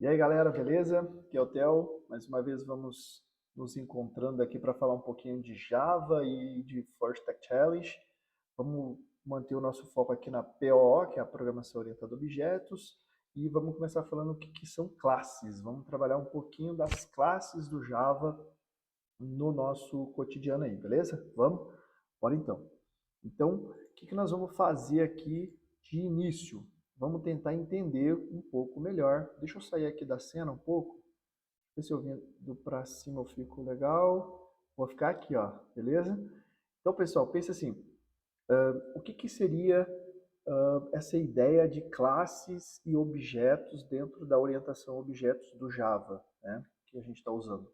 E aí, galera, beleza? Aqui é o Theo. Mais uma vez vamos nos encontrando aqui para falar um pouquinho de Java e de First Tech Challenge. Vamos manter o nosso foco aqui na POO, que é a Programação Orientada a Objetos, e vamos começar falando o que são classes. Vamos trabalhar um pouquinho das classes do Java no nosso cotidiano aí, beleza? Vamos? Bora então. Então, o que nós vamos fazer aqui de início? Vamos tentar entender um pouco melhor. Deixa eu sair aqui da cena um pouco. Ver se eu vindo para cima eu fico legal. Vou ficar aqui, ó, beleza? Então, pessoal, pensa assim, o que seria essa ideia de classes e objetos dentro da orientação a objetos do Java, né, que a gente está usando?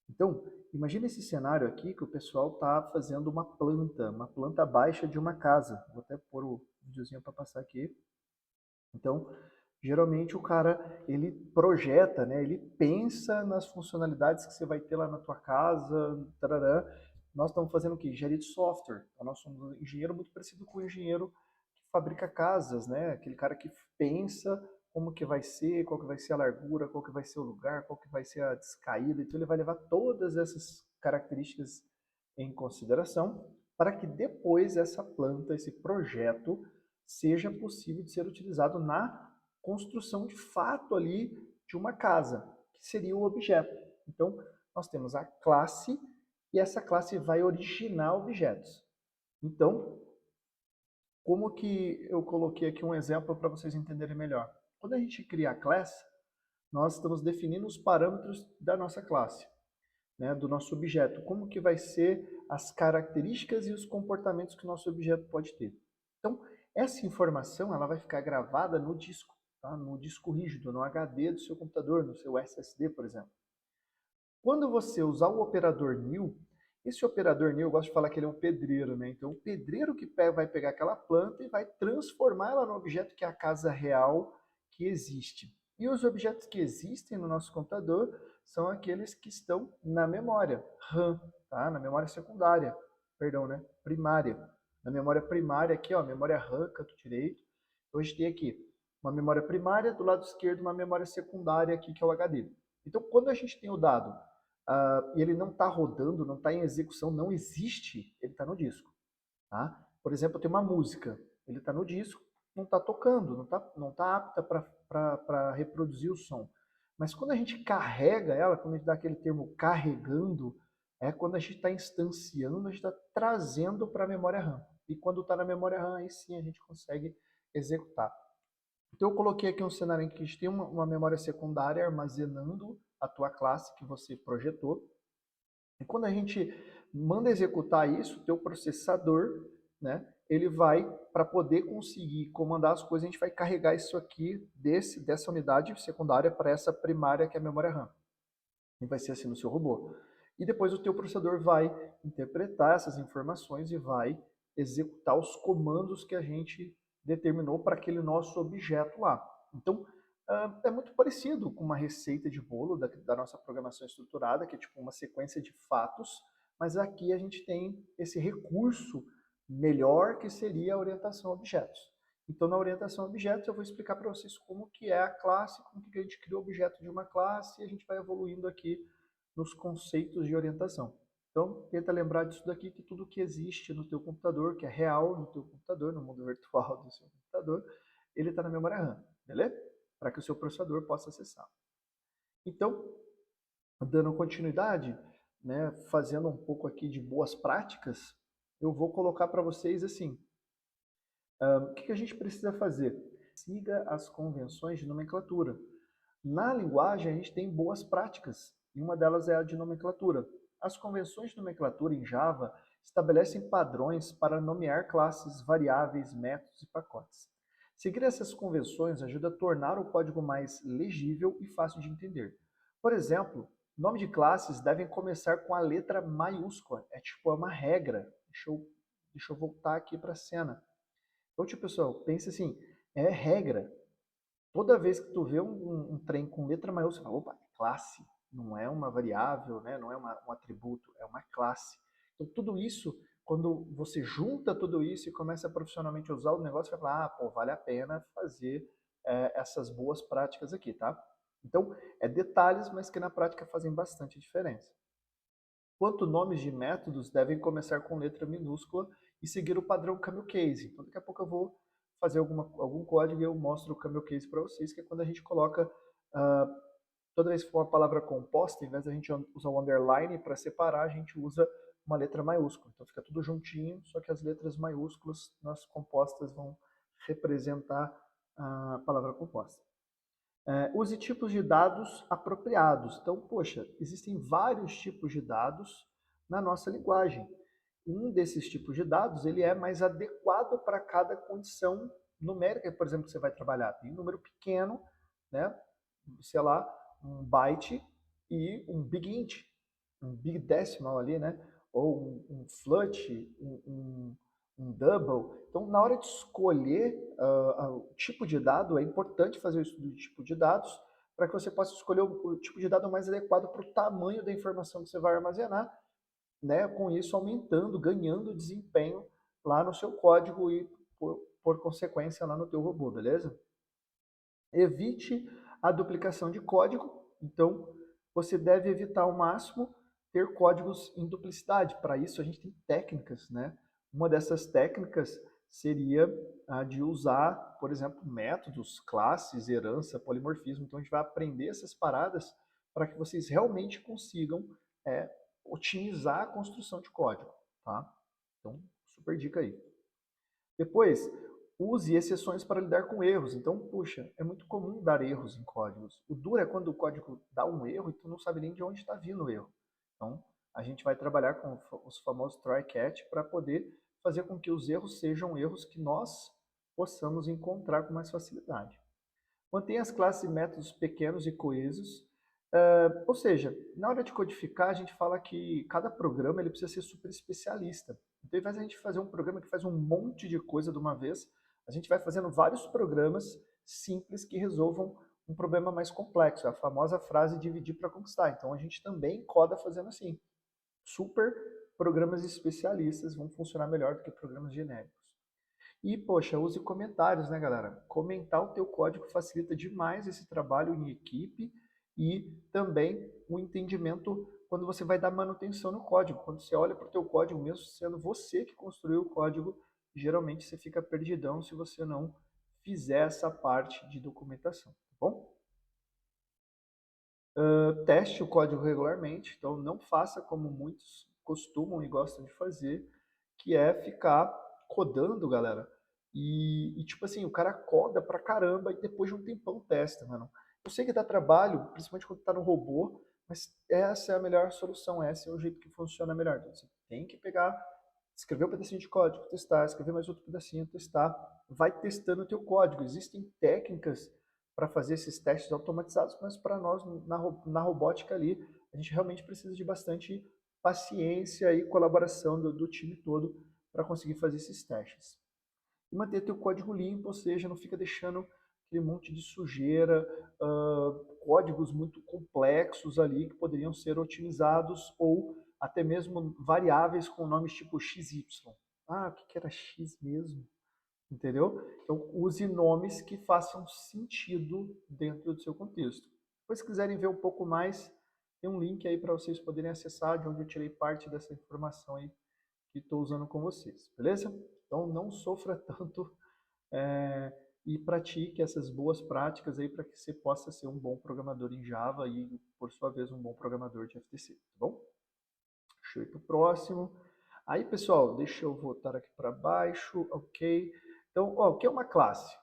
Então, imagine esse cenário aqui que o pessoal está fazendo uma planta baixa de uma casa. Vou até pôr o videozinho para passar aqui. Então, geralmente o cara, ele projeta, né? Ele pensa nas funcionalidades que você vai ter lá na tua casa, tarará. Nós estamos fazendo o quê? Engenharia de software. Então, nós somos um engenheiro muito parecido com o engenheiro que fabrica casas, né? Aquele cara que pensa como que vai ser, qual que vai ser a largura, qual que vai ser o lugar, qual que vai ser a descaída. Então, ele vai levar todas essas características em consideração para que depois essa planta, esse projeto, seja possível de ser utilizado na construção de fato ali de uma casa, que seria o objeto. Então, nós temos a classe e essa classe vai originar objetos. Então, como que eu coloquei aqui um exemplo para vocês entenderem melhor? Quando a gente cria a class, nós estamos definindo os parâmetros da nossa classe, né, do nosso objeto. Como que vai ser as características e os comportamentos que o nosso objeto pode ter. Então, essa informação ela vai ficar gravada no disco, tá? No disco rígido, no HD do seu computador, no seu SSD, por exemplo. Quando você usar o operador new, esse operador new, eu gosto de falar que ele é um pedreiro, né? Então, o pedreiro que vai pegar aquela planta e vai transformar ela no objeto que é a casa real que existe. E os objetos que existem no nosso computador são aqueles que estão na memória RAM, tá? Na memória secundária, perdão, né? Primária. Na memória primária aqui, ó, memória RAM, canto direito. Hoje tem aqui uma memória primária, do lado esquerdo uma memória secundária aqui, que é o HD. Então, quando a gente tem o dado e ele não está rodando, não está em execução, não existe, ele está no disco. Tá? Por exemplo, eu tenho uma música, ele está no disco, não está tocando, não tá apta para reproduzir o som. Mas quando a gente carrega ela, quando a gente dá aquele termo carregando, é quando a gente está instanciando, a gente está trazendo para a memória RAM. E quando está na memória RAM, aí sim a gente consegue executar. Então eu coloquei aqui um cenário em que a gente tem uma memória secundária armazenando a tua classe que você projetou. E quando a gente manda executar isso, o teu processador, né, ele vai, para poder conseguir comandar as coisas, a gente vai carregar isso aqui dessa unidade secundária para essa primária que é a memória RAM. E vai ser assim no seu robô. E depois o teu processador vai interpretar essas informações e vai executar os comandos que a gente determinou para aquele nosso objeto lá. Então, é muito parecido com uma receita de bolo da nossa programação estruturada, que é tipo uma sequência de fatos, mas aqui a gente tem esse recurso melhor que seria a orientação a objetos. Então, na orientação a objetos, eu vou explicar para vocês como que é a classe, como que a gente cria o objeto de uma classe, e a gente vai evoluindo aqui nos conceitos de orientação. Então, tenta lembrar disso daqui, que tudo que existe no teu computador, que é real no teu computador, no mundo virtual do seu computador, ele está na memória RAM, beleza? Para que o seu processador possa acessar. Então, dando continuidade, né, fazendo um pouco aqui de boas práticas, eu vou colocar para vocês assim, o que a gente precisa fazer? Siga as convenções de nomenclatura. Na linguagem, a gente tem boas práticas, e uma delas é a de nomenclatura. As convenções de nomenclatura em Java estabelecem padrões para nomear classes, variáveis, métodos e pacotes. Seguir essas convenções ajuda a tornar o código mais legível e fácil de entender. Por exemplo, nome de classes devem começar com a letra maiúscula. É uma regra. Deixa eu voltar aqui para a cena. Então, tipo, pessoal, pense assim, é regra. Toda vez que tu vê um trem com letra maiúscula, você fala, opa, é classe, não é uma variável, né? Não é um atributo, é uma classe. Então, tudo isso, quando você junta tudo isso e começa a profissionalmente usar o negócio, você vai falar, pô, vale a pena fazer essas boas práticas aqui, tá? Então, é detalhes, mas que na prática fazem bastante diferença. Quanto nomes de métodos devem começar com letra minúscula e seguir o padrão camel case. Então, daqui a pouco eu vou fazer algum código e eu mostro o camel case para vocês, que é quando a gente coloca, toda vez que for uma palavra composta, em vez de a gente usar o underline para separar, a gente usa uma letra maiúscula. Então fica tudo juntinho, só que as letras maiúsculas nas compostas vão representar a palavra composta. Use tipos de dados apropriados. Então, poxa, existem vários tipos de dados na nossa linguagem. Um desses tipos de dados ele é mais adequado para cada condição numérica, por exemplo, que você vai trabalhar. Tem um número pequeno, né? Sei lá, um byte e um big int, um big decimal ali, né? Ou um float, um double. Então, na hora de escolher o tipo de dado, é importante fazer o estudo de tipo de dados para que você possa escolher o tipo de dado mais adequado para o tamanho da informação que você vai armazenar, né? Com isso aumentando, ganhando desempenho lá no seu código e, por consequência, lá no teu robô, beleza? Evite a duplicação de código. Então, você deve evitar ao máximo ter códigos em duplicidade. Para isso, a gente tem técnicas, né? Uma dessas técnicas seria a de usar, por exemplo, métodos, classes, herança, polimorfismo. Então, a gente vai aprender essas paradas para que vocês realmente consigam otimizar a construção de código, tá? Então, super dica aí. Depois, use exceções para lidar com erros. Então, puxa, é muito comum dar erros em códigos. O duro é quando o código dá um erro e tu não sabe nem de onde está vindo o erro. Então, a gente vai trabalhar com os famosos try-catch para poder fazer com que os erros sejam erros que nós possamos encontrar com mais facilidade. Mantenha as classes e métodos pequenos e coesos. Ou seja, na hora de codificar, a gente fala que cada programa ele precisa ser super especialista. Então, ao invés de a gente fazer um programa que faz um monte de coisa de uma vez, a gente vai fazendo vários programas simples que resolvam um problema mais complexo. É a famosa frase dividir para conquistar. Então, a gente também coda fazendo assim. Super programas especialistas vão funcionar melhor do que programas genéricos. E, poxa, use comentários, né, galera? Comentar o teu código facilita demais esse trabalho em equipe e também o entendimento quando você vai dar manutenção no código. Quando você olha para o teu código, mesmo sendo você que construiu o código, geralmente você fica perdidão se você não fizer essa parte de documentação, tá bom? Teste o código regularmente, então não faça como muitos costumam e gostam de fazer, que é ficar codando, galera. Tipo assim, o cara coda pra caramba e depois de um tempão testa, mano. Eu sei que dá trabalho, principalmente quando tá no robô, mas essa é a melhor solução, esse é o jeito que funciona melhor. Então, você tem que pegar, escrever um pedacinho de código, testar, escrever mais outro pedacinho, testar. Vai testando o teu código. Existem técnicas para fazer esses testes automatizados, mas para nós, na robótica ali, a gente realmente precisa de bastante paciência e colaboração do time todo para conseguir fazer esses testes. E manter teu código limpo, ou seja, não fica deixando aquele monte de sujeira, códigos muito complexos ali que poderiam ser otimizados ou até mesmo variáveis com nomes tipo XY. Ah, o que era X mesmo? Entendeu? Então, use nomes que façam sentido dentro do seu contexto. Depois, se quiserem ver um pouco mais, tem um link aí para vocês poderem acessar, de onde eu tirei parte dessa informação aí que estou usando com vocês, beleza? Então, não sofra tanto e pratique essas boas práticas aí para que você possa ser um bom programador em Java e, por sua vez, um bom programador de FTC, tá bom? Deixa eu ir para o próximo. Aí, pessoal, deixa eu voltar aqui para baixo, ok. Então, ó, o que é uma classe?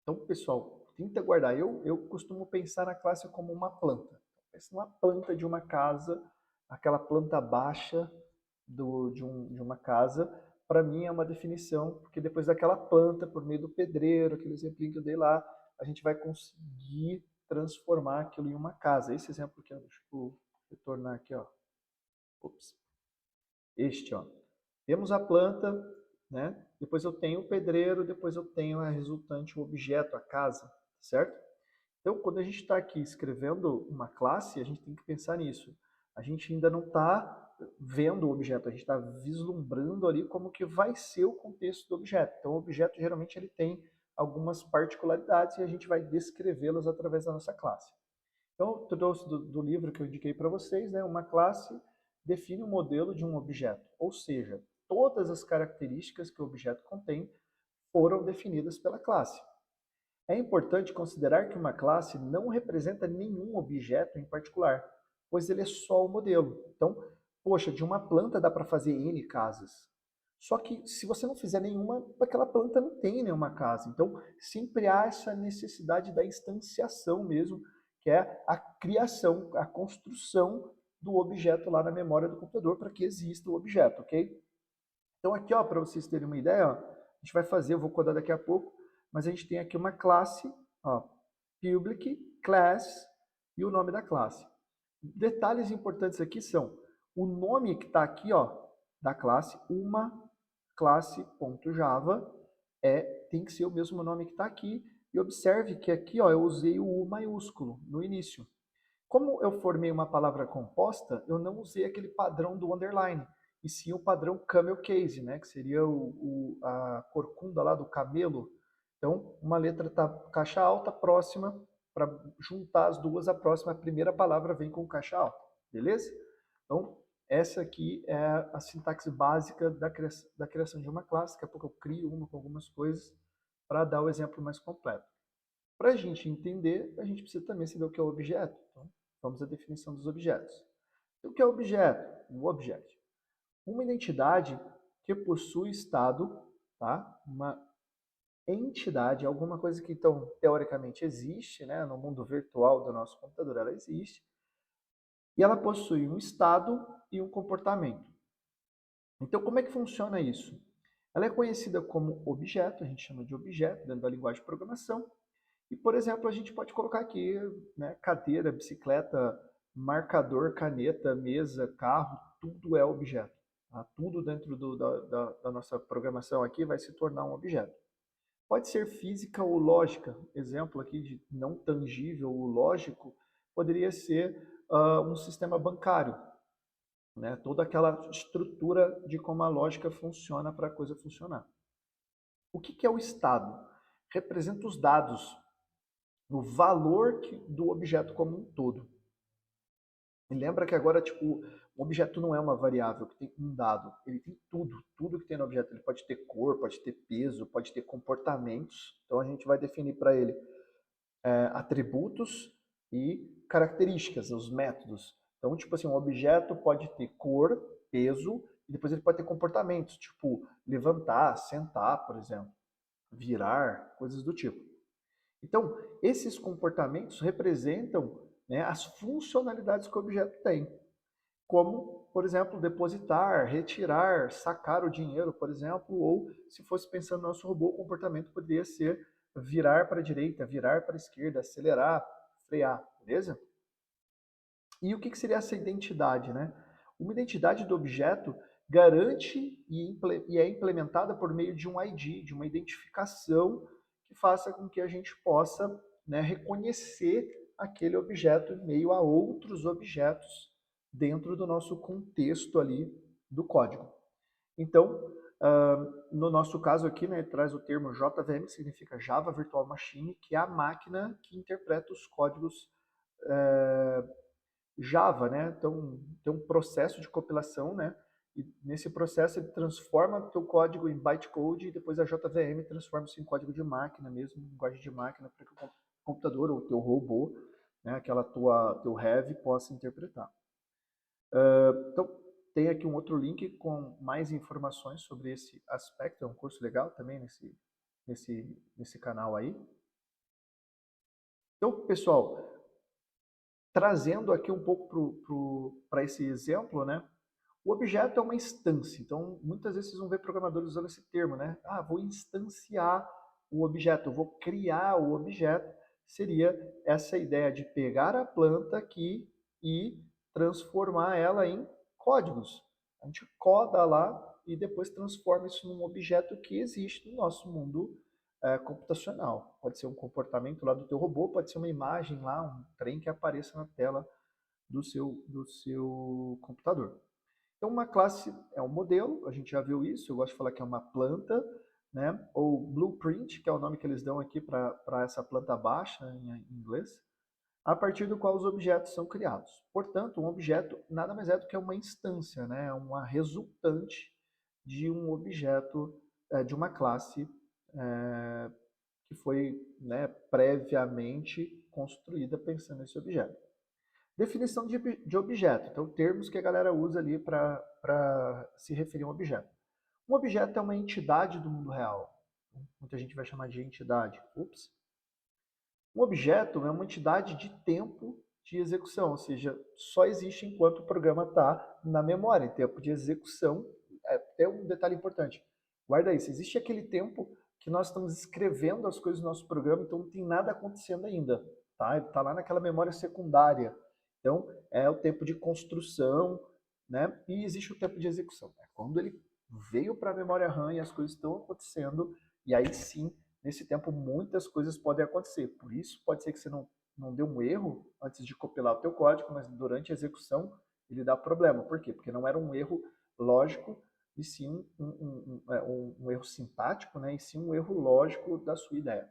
Então, pessoal, tenta guardar. Eu costumo pensar na classe como uma planta. Pensa numa planta de uma casa, aquela planta baixa de uma casa, para mim é uma definição, porque depois daquela planta, por meio do pedreiro, aquele exemplo que eu dei lá, a gente vai conseguir transformar aquilo em uma casa. Esse exemplo aqui, ó, deixa eu retornar aqui, ó. Ops. Este, ó. Temos a planta, né? Depois eu tenho o pedreiro, depois eu tenho a resultante, o objeto, a casa, certo? Então, quando a gente está aqui escrevendo uma classe, a gente tem que pensar nisso. A gente ainda não está vendo o objeto, a gente está vislumbrando ali como que vai ser o contexto do objeto. Então, o objeto geralmente ele tem algumas particularidades e a gente vai descrevê-las através da nossa classe. Então, eu trouxe do livro que eu indiquei para vocês, né? Uma classe define o modelo de um objeto, ou seja, todas as características que o objeto contém foram definidas pela classe. É importante considerar que uma classe não representa nenhum objeto em particular, pois ele é só o modelo. Então, poxa, de uma planta dá para fazer N casas. Só que se você não fizer nenhuma, aquela planta não tem nenhuma casa. Então, sempre há essa necessidade da instanciação mesmo, que é a criação, a construção do objeto lá na memória do computador para que exista o objeto, ok? Então aqui, ó, para vocês terem uma ideia, ó, a gente vai fazer, eu vou codar daqui a pouco, mas a gente tem aqui uma classe, ó, public, class e o nome da classe. Detalhes importantes aqui são o nome que está aqui, ó, da classe, uma classe.java, tem que ser o mesmo nome que está aqui. E observe que aqui, ó, eu usei o U maiúsculo no início. Como eu formei uma palavra composta, eu não usei aquele padrão do underline, e sim o padrão camel case, né, que seria a corcunda lá do camelo. Então, uma letra está caixa alta, próxima, para juntar as duas, a próxima, a primeira palavra vem com caixa alta, beleza? Então, essa aqui é a sintaxe básica da criação de uma classe. Daqui a pouco eu crio uma com algumas coisas para dar o exemplo mais completo. Para a gente entender, a gente precisa também saber o que é o objeto. Então, vamos à definição dos objetos. O que é objeto? Um objeto. Uma entidade que possui estado, tá? Uma entidade, alguma coisa que, então, teoricamente existe, né? No mundo virtual do nosso computador, ela existe, e ela possui um estado e um comportamento. Então, como é que funciona isso? Ela é conhecida como objeto, a gente chama de objeto dentro da linguagem de programação. E, por exemplo, a gente pode colocar aqui, né, cadeira, bicicleta, marcador, caneta, mesa, carro, tudo é objeto. Tá? Tudo dentro da nossa programação aqui vai se tornar um objeto. Pode ser física ou lógica. Exemplo aqui de não tangível ou lógico poderia ser um sistema bancário, né? Toda aquela estrutura de como a lógica funciona para a coisa funcionar. O que é o estado? Representa os dados, o valor do objeto como um todo. E lembra que agora, tipo, o objeto não é uma variável que tem um dado, ele tem tudo, tudo que tem no objeto. Ele pode ter cor, pode ter peso, pode ter comportamentos. Então a gente vai definir para ele atributos e características, os métodos. Então, tipo assim, um objeto pode ter cor, peso, e depois ele pode ter comportamentos, tipo levantar, sentar, por exemplo, virar, coisas do tipo. Então, esses comportamentos representam, né, as funcionalidades que o objeto tem, como, por exemplo, depositar, retirar, sacar o dinheiro, por exemplo, ou, se fosse pensando no nosso robô, o comportamento poderia ser virar para a direita, virar para a esquerda, acelerar, frear, beleza? E o que seria essa identidade, né? Uma identidade do objeto garante e é implementada por meio de um ID, de uma identificação que faça com que a gente possa, né, reconhecer aquele objeto em meio a outros objetos dentro do nosso contexto ali do código. Então, no nosso caso aqui, né, traz o termo JVM, que significa Java Virtual Machine, que é a máquina que interpreta os códigos Java, né? Então, tem um processo de compilação, né? E nesse processo ele transforma o teu código em bytecode e depois a JVM transforma isso em código de máquina mesmo, linguagem de máquina, para que o computador ou o teu robô, né, aquela teu heavy, possa interpretar. Então, tem aqui um outro link com mais informações sobre esse aspecto, é um curso legal também nesse canal aí. Então, pessoal, trazendo aqui um pouco para esse exemplo, né? O objeto é uma instância. Então, muitas vezes vocês vão ver programadores usando esse termo, né? Ah, vou instanciar o objeto, vou criar o objeto. Seria essa ideia de pegar a planta aqui e transformar ela em códigos. A gente coda lá e depois transforma isso num objeto que existe no nosso mundo computacional. Pode ser um comportamento lá do teu robô, pode ser uma imagem lá, um trem que apareça na tela do seu computador. Então, uma classe é um modelo, a gente já viu isso, eu gosto de falar que é uma planta, né? Ou blueprint, que é o nome que eles dão aqui para essa planta baixa em inglês. a partir do qual os objetos são criados. Portanto, um objeto nada mais é do que uma instância, né? Uma resultante de um objeto, de uma classe que foi, né, previamente construída pensando nesse objeto. Definição de objeto, então termos que a galera usa ali para se referir a um objeto. Um objeto é uma entidade do mundo real. Muita gente vai chamar de entidade. Ups. Um objeto é uma entidade de tempo de execução, ou seja, só existe enquanto o programa está na memória, em tempo de execução. É até um detalhe importante. Guarda isso, existe aquele tempo que nós estamos escrevendo as coisas no nosso programa, então não tem nada acontecendo ainda. Tá? Ele está lá naquela memória secundária. Então, é o tempo de construção, né? E existe o tempo de execução. É quando ele veio para a memória RAM e as coisas estão acontecendo, e aí sim, nesse tempo, muitas coisas podem acontecer. Por isso, pode ser que você não dê um erro antes de compilar o teu código, mas durante a execução ele dá problema. Por quê? Porque não era um erro lógico, e sim um erro sintático, né? E sim um erro lógico da sua ideia.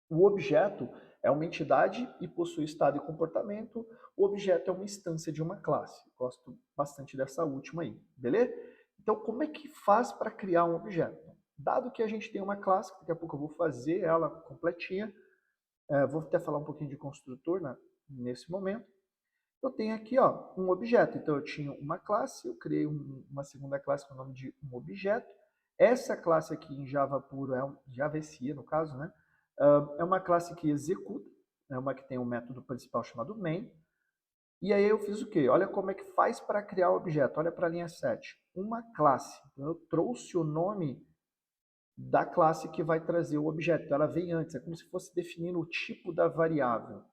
O objeto é uma entidade e possui estado e comportamento. O objeto é uma instância de uma classe. Gosto bastante dessa última aí, beleza? Então, como é que faz para criar um objeto? Dado que a gente tem uma classe, daqui a pouco eu vou fazer ela completinha, vou até falar um pouquinho de construtor nesse momento. Eu tenho aqui um objeto. Então, eu tinha uma classe, eu criei uma segunda classe com o nome de um objeto. Essa classe aqui em Java puro é um JavaScript, no caso, né? É uma classe que executa, é uma que tem um método principal chamado main. E aí eu fiz o quê? Olha como é que faz para criar o objeto. Olha para a linha 7. Uma classe. Então, eu trouxe o nome da classe que vai trazer o objeto. Então, ela vem antes, é como se fosse definindo o tipo da variável.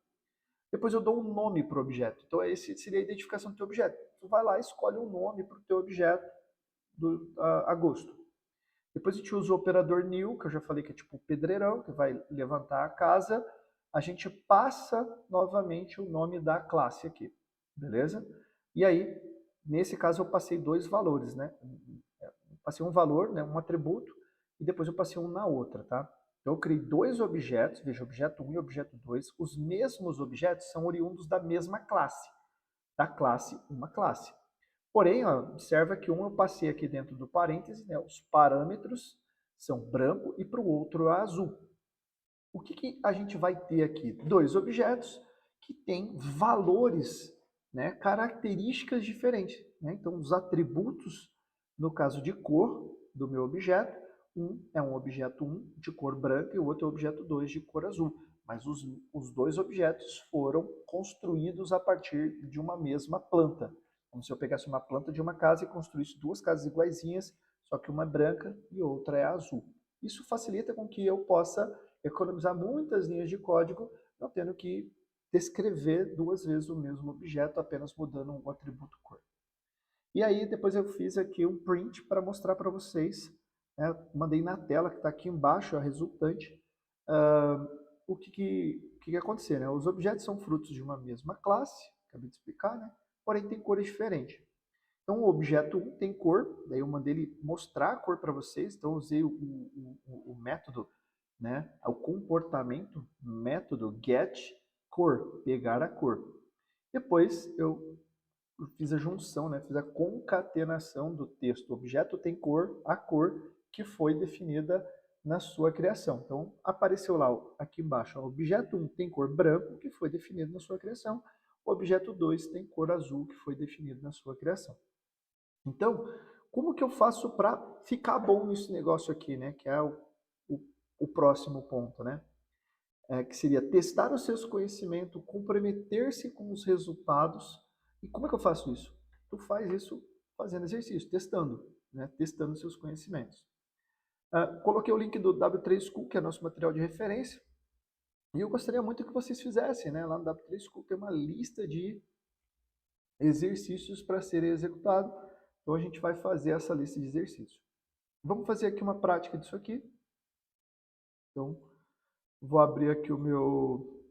Depois eu dou um nome para o objeto. Então, esse seria a identificação do teu objeto. Tu vai lá e escolhe um nome para o teu objeto a gosto. Depois a gente usa o operador new, que eu já falei que é tipo o pedreirão, que vai levantar a casa. A gente passa novamente o nome da classe aqui, beleza? E aí, nesse caso, eu passei dois valores, né? Passei um valor, né, um atributo, e depois eu passei um na outra, tá? Então eu criei dois objetos, veja, objeto 1 e objeto 2. Os mesmos objetos são oriundos da mesma classe, da classe uma classe. Porém, observa que um eu passei aqui dentro do parêntese, né, os parâmetros são branco e para o outro é azul. O que a gente vai ter aqui? Dois objetos que têm valores, né, características diferentes. Né? Então, os atributos, no caso de cor do meu objeto, um é um objeto 1 de cor branca e o outro é o objeto 2 de cor azul. Mas os dois objetos foram construídos a partir de uma mesma planta. Como se eu pegasse uma planta de uma casa e construísse duas casas iguaizinhas, só que uma é branca e outra é azul. Isso facilita com que eu possa economizar muitas linhas de código, não tendo que descrever duas vezes o mesmo objeto, apenas mudando um atributo cor. E aí depois eu fiz aqui um print para mostrar para vocês, né? Mandei na tela que está aqui embaixo a resultante, o que acontecer. Né? Os objetos são frutos de uma mesma classe, acabei de explicar, né? Porém tem cores diferentes. Então o objeto 1 tem cor, daí eu mandei ele mostrar a cor para vocês, então eu usei o método, né, o comportamento, método getCor, pegar a cor. Depois eu fiz a junção, né, fiz a concatenação do texto. O objeto tem cor, a cor que foi definida na sua criação. Então apareceu lá aqui embaixo, o objeto 1 tem cor branco, que foi definido na sua criação. O objeto 2 tem cor azul, que foi definido na sua criação. Então, como que eu faço para ficar bom nesse negócio aqui, né? Que é o próximo ponto, né? Que seria testar os seus conhecimentos, comprometer-se com os resultados. E como é que eu faço isso? Tu faz isso fazendo exercício, testando, né? Testando seus conhecimentos. Coloquei o link do W3 School, que é nosso material de referência. E eu gostaria muito que vocês fizessem, né? Lá no W3 School tem uma lista de exercícios para serem executados. Então a gente vai fazer essa lista de exercícios. Vamos fazer aqui uma prática disso aqui. Então, vou abrir aqui o meu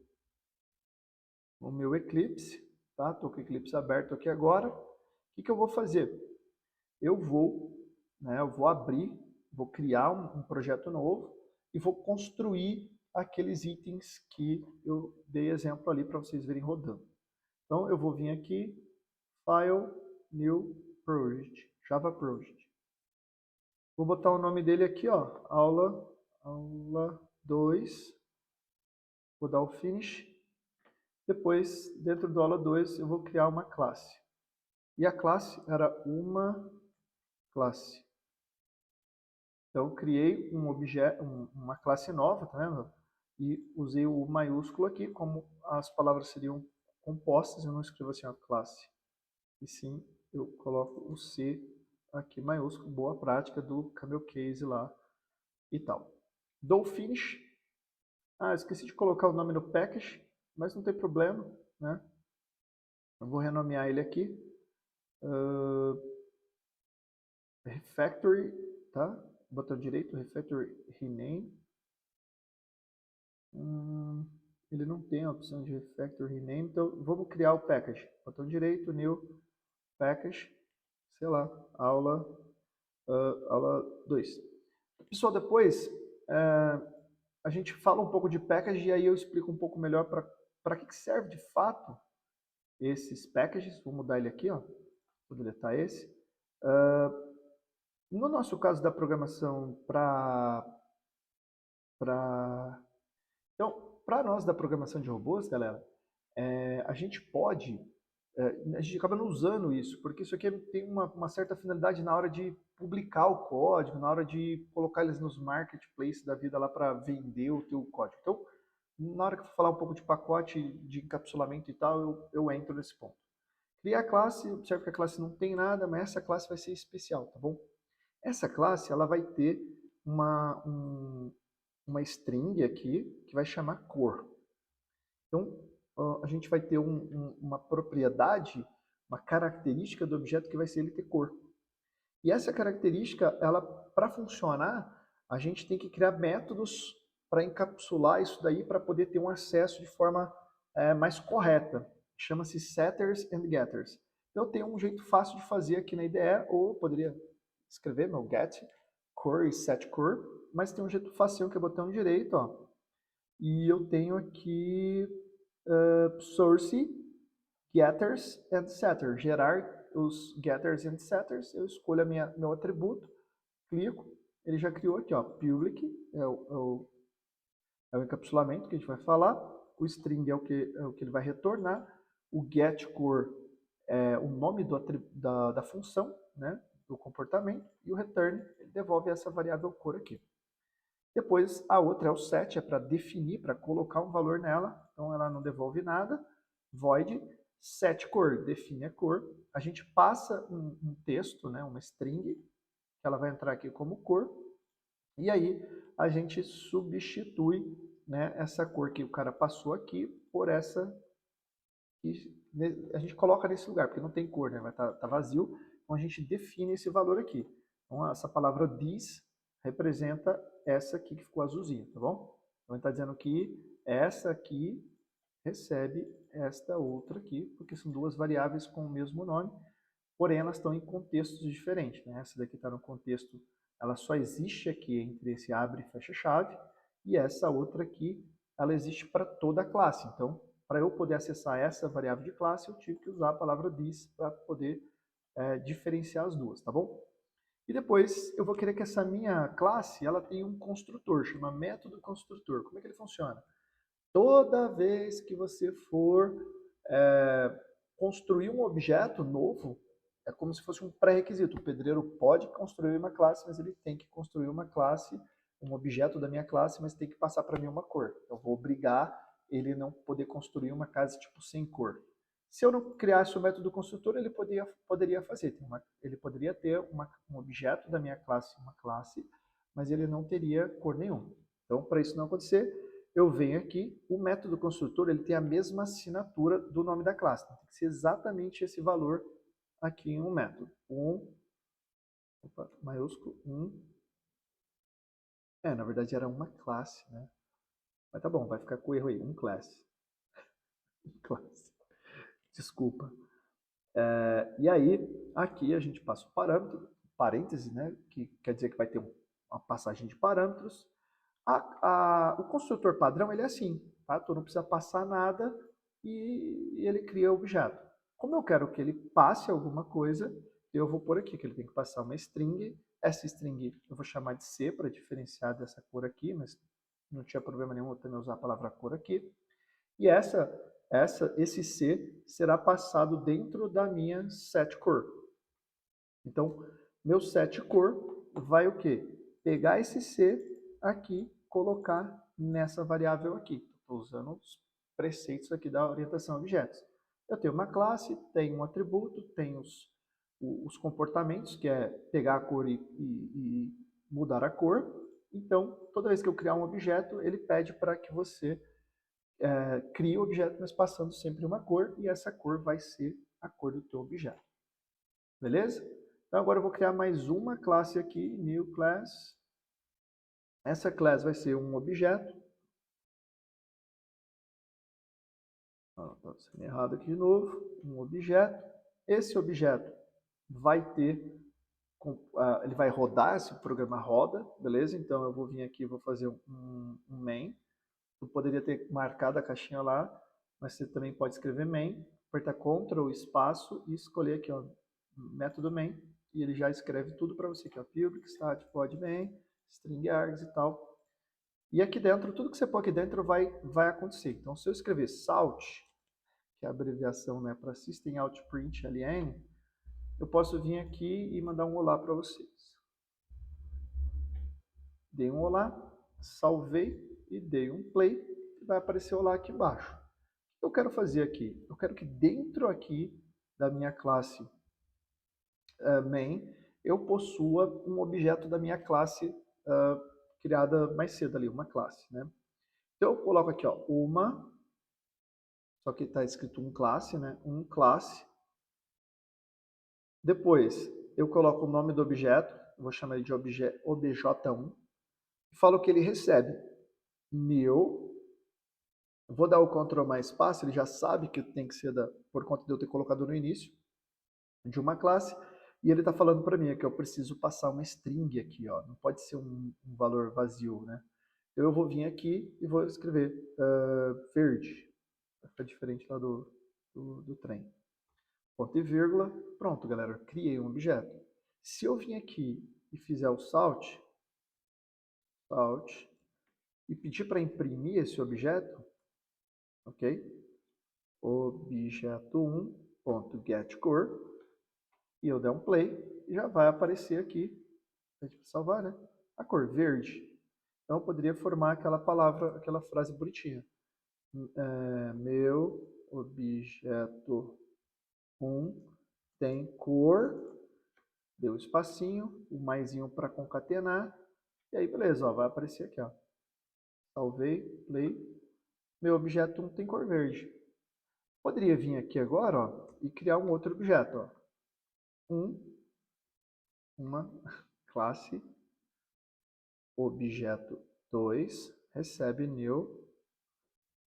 Eclipse, tá? Estou com o Eclipse aberto aqui agora. O que eu vou fazer? Eu vou abrir, vou criar um projeto novo e vou construir aqueles itens que eu dei exemplo ali para vocês verem rodando. Então, eu vou vir aqui, File, New Project, Java Project. Vou botar o nome dele aqui, ó, aula 2. Vou dar o Finish. Depois, dentro do aula 2, eu vou criar uma classe. E a classe era uma classe. Então, eu criei um objeto, uma classe nova, tá vendo? E usei o maiúsculo aqui, como as palavras seriam compostas, eu não escrevo assim a classe. E sim, eu coloco o C aqui maiúsculo, boa prática do Camel Case lá e tal. Dou Finish. Ah, esqueci de colocar o nome no package, mas não tem problema, né? Eu vou renomear ele aqui. Refactory, tá? Botão direito, Refactory Rename. Ele não tem a opção de Refactory Rename, então vamos criar o package. Botão direito, New Package, sei lá, aula 2. Pessoal, depois a gente fala um pouco de package e aí eu explico um pouco melhor para que serve de fato esses packages. Vou mudar ele aqui, ó. Vou deletar esse. No nosso caso da programação Então, para nós da programação de robôs, galera, a gente pode, a gente acaba não usando isso, porque isso aqui tem uma certa finalidade na hora de publicar o código, na hora de colocar eles nos marketplaces da vida lá para vender o teu código. Então, na hora que eu for falar um pouco de pacote, de encapsulamento e tal, eu entro nesse ponto. Criar a classe, observe que a classe não tem nada, mas essa classe vai ser especial, tá bom? Essa classe, ela vai ter uma string aqui, que vai chamar cor. Então, a gente vai ter uma propriedade, uma característica do objeto que vai ser ele ter cor. E essa característica, ela, para funcionar, a gente tem que criar métodos para encapsular isso daí, para poder ter um acesso de forma mais correta. Chama-se setters and getters. Então, tem um jeito fácil de fazer aqui na IDE, ou poderia escrever meu get core e set core, mas tem um jeito fácil que é botão direito, ó. E eu tenho aqui source, getters and setters. Gerar os getters and setters, eu escolho meu atributo, clico, ele já criou aqui, ó, public, é o encapsulamento que a gente vai falar, o string é o que ele vai retornar, o getCore é o nome da função, né, do comportamento, e o return ele devolve essa variável core aqui. Depois, a outra é o set, é para definir, para colocar um valor nela. Então, ela não devolve nada. Void, set cor, define a cor. A gente passa um texto, né, uma string, que ela vai entrar aqui como cor. E aí, a gente substitui, né, essa cor que o cara passou aqui por essa que a gente coloca nesse lugar, porque não tem cor, né, vai estar vazio. Então, a gente define esse valor aqui. Então, essa palavra this representa essa aqui que ficou azulzinha, tá bom? Então, ele está dizendo que essa aqui recebe esta outra aqui, porque são duas variáveis com o mesmo nome, porém elas estão em contextos diferentes, né? Essa daqui está no contexto, ela só existe aqui entre esse abre e fecha chave, e essa outra aqui, ela existe para toda a classe. Então, para eu poder acessar essa variável de classe, eu tive que usar a palavra this para poder diferenciar as duas, tá bom? E depois eu vou querer que essa minha classe ela tenha um construtor, chama método construtor. Como é que ele funciona? Toda vez que você for construir um objeto novo, é como se fosse um pré-requisito. O pedreiro pode construir uma classe, mas ele tem que construir uma classe, um objeto da minha classe, mas tem que passar para mim uma cor. Eu vou obrigar ele não poder construir uma casa tipo sem cor. Se eu não criasse o método construtor, ele poderia fazer. Ele poderia ter um objeto da minha classe, uma classe, mas ele não teria cor nenhuma. Então, para isso não acontecer, eu venho aqui, o método construtor ele tem a mesma assinatura do nome da classe. Então, tem que ser exatamente esse valor aqui em um método. Maiúsculo, na verdade era uma classe, né? Mas tá bom, vai ficar com erro aí, class. Classe. Desculpa. E aí, aqui a gente passa o parâmetro, parêntese, né? Que quer dizer que vai ter uma passagem de parâmetros. O construtor padrão ele é assim, tá? Tu não precisa passar nada e ele cria o objeto. Como eu quero que ele passe alguma coisa, eu vou pôr aqui que ele tem que passar uma string. Essa string eu vou chamar de C para diferenciar dessa cor aqui, mas não tinha problema nenhum eu também usar a palavra cor aqui. E esse C será passado dentro da minha setCore. Então, meu setCore vai o quê? Pegar esse C aqui, colocar nessa variável aqui. Estou usando os preceitos aqui da orientação a objetos. Eu tenho uma classe, tenho um atributo, tenho os comportamentos, que é pegar a cor e mudar a cor. Então, toda vez que eu criar um objeto, ele pede para que você crie o objeto, mas passando sempre uma cor, e essa cor vai ser a cor do teu objeto. Beleza? Então agora eu vou criar mais uma classe aqui, new class. Essa class vai ser um objeto. Está sendo errado aqui de novo. Um objeto. Esse objeto vai ter, ele vai rodar, esse programa roda, beleza? Então eu vou vir aqui e vou fazer um main. Tu poderia ter marcado a caixinha lá, mas você também pode escrever main, apertar Ctrl, espaço e escolher aqui, ó, método main, e ele já escreve tudo para você, que é o public, static, void main, string args e tal. E aqui dentro, tudo que você pôr aqui dentro vai acontecer. Então, se eu escrever salt, que é a abreviação, né, para System Out Print LN, eu posso vir aqui e mandar um olá para vocês. Dei um olá, salvei e dei um play, e vai aparecer olá aqui embaixo. O que eu quero fazer aqui? Eu quero que dentro aqui da minha classe main, eu possua um objeto da minha classe criada mais cedo ali, uma classe, né? Então eu coloco aqui, ó, só que está escrito um classe, né? Um classe. Depois eu coloco o nome do objeto, eu vou chamar ele de obj1, e falo que ele recebe new. Vou dar o Ctrl mais espaço, ele já sabe que tem que ser por conta de eu ter colocado no início de uma classe. E ele está falando para mim que eu preciso passar uma string aqui, ó. Não pode ser um valor vazio, né? Então eu vou vir aqui e vou escrever verde. Vai ficar diferente lá do trem. Ponto e vírgula. Pronto, galera. Criei um objeto. Se eu vir aqui e fizer o salt, e pedir para imprimir esse objeto, ok? Objeto1.getCore, e eu der um play, já vai aparecer aqui, a gente salvar, né? A cor verde. Então eu poderia formar aquela palavra, aquela frase bonitinha. Meu objeto 1 tem cor, deu espacinho, o maisinho para concatenar, e aí beleza, ó, vai aparecer aqui, ó. Salvei, play. Meu objeto 1 tem cor verde. Poderia vir aqui agora, ó, e criar um outro objeto, ó. Uma classe objeto 2 recebe new,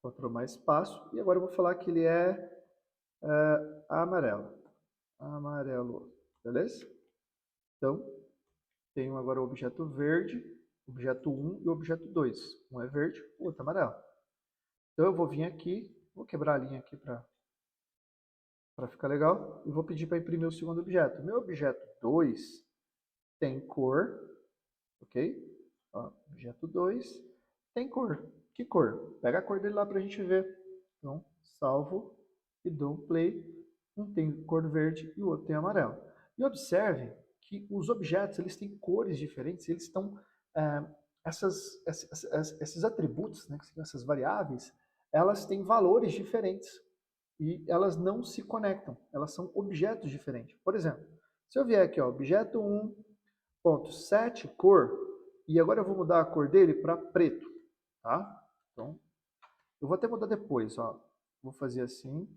Ctrl mais espaço, e agora eu vou falar que ele é amarelo, beleza? Então, tenho agora o objeto verde, objeto 1 e o objeto 2. Um é verde, o outro é amarelo. Então eu vou vir aqui, vou quebrar a linha aqui para ficar legal, e vou pedir para imprimir o segundo objeto. Meu objeto 2 tem cor, ok? Ó, objeto 2 tem cor. Que cor? Pega a cor dele lá para a gente ver. Então, salvo e dou um play. Um tem cor verde e o outro tem amarelo. E observe que os objetos eles têm cores diferentes, eles estão esses atributos, né, que são essas variáveis, elas têm valores diferentes e elas não se conectam, elas são objetos diferentes. Por exemplo, se eu vier aqui, ó, objeto 1.set cor, e agora eu vou mudar a cor dele para preto, tá? Então, eu vou até mudar depois, ó. Vou fazer assim.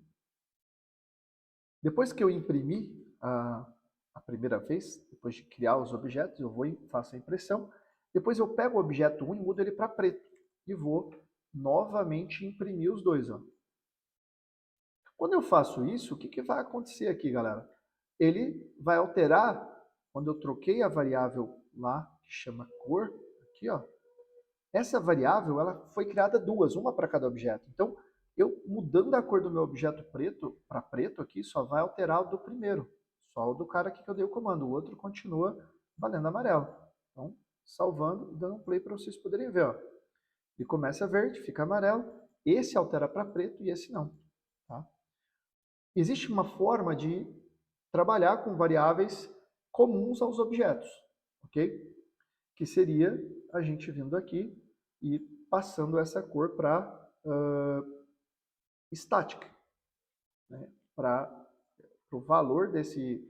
Depois que eu imprimir a primeira vez, depois de criar os objetos, eu vou e faço a impressão. Depois eu pego o objeto 1 e mudo ele para preto. E vou novamente imprimir os dois, ó. Quando eu faço isso, o que vai acontecer aqui, galera? Ele vai alterar, quando eu troquei a variável lá, que chama cor, aqui, ó, essa variável ela foi criada duas, uma para cada objeto. Então, eu mudando a cor do meu objeto preto para preto aqui, só vai alterar o do primeiro. Só o do cara aqui que eu dei o comando. O outro continua valendo amarelo. Então, salvando e dando um play para vocês poderem ver. Ó. Ele começa verde, fica amarelo. Esse altera para preto e esse não. Tá? Existe uma forma de trabalhar com variáveis comuns aos objetos, ok? Que seria a gente vindo aqui e passando essa cor para estática, né? Para o valor desse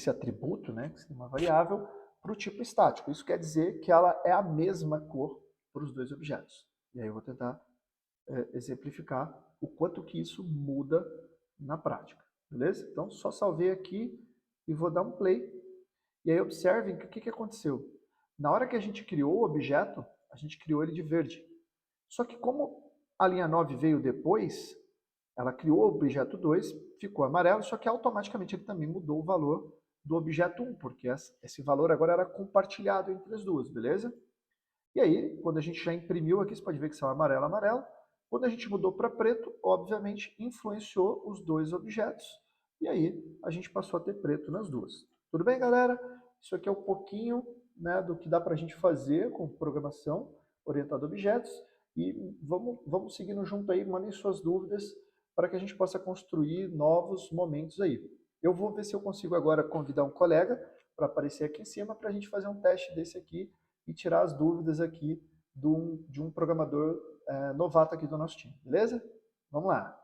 atributo, né? Que é uma variável, para o tipo estático. Isso quer dizer que ela é a mesma cor para os dois objetos. E aí eu vou tentar exemplificar o quanto que isso muda na prática. Beleza? Então, só salvei aqui e vou dar um play. E aí observem que o que aconteceu. Na hora que a gente criou o objeto, a gente criou ele de verde. Só que como a linha 9 veio depois, ela criou o objeto 2, ficou amarelo, só que automaticamente ele também mudou o valor do objeto 1, porque esse valor agora era compartilhado entre as duas, beleza? E aí, quando a gente já imprimiu aqui, você pode ver que são amarelo, amarelo. Quando a gente mudou para preto, obviamente influenciou os dois objetos. E aí, a gente passou a ter preto nas duas. Tudo bem, galera? Isso aqui é um pouquinho, né, do que dá para a gente fazer com programação orientada a objetos. E vamos seguindo junto aí, mandem suas dúvidas para que a gente possa construir novos momentos aí. Eu vou ver se eu consigo agora convidar um colega para aparecer aqui em cima para a gente fazer um teste desse aqui e tirar as dúvidas aqui de um programador novato aqui do nosso time, beleza? Vamos lá.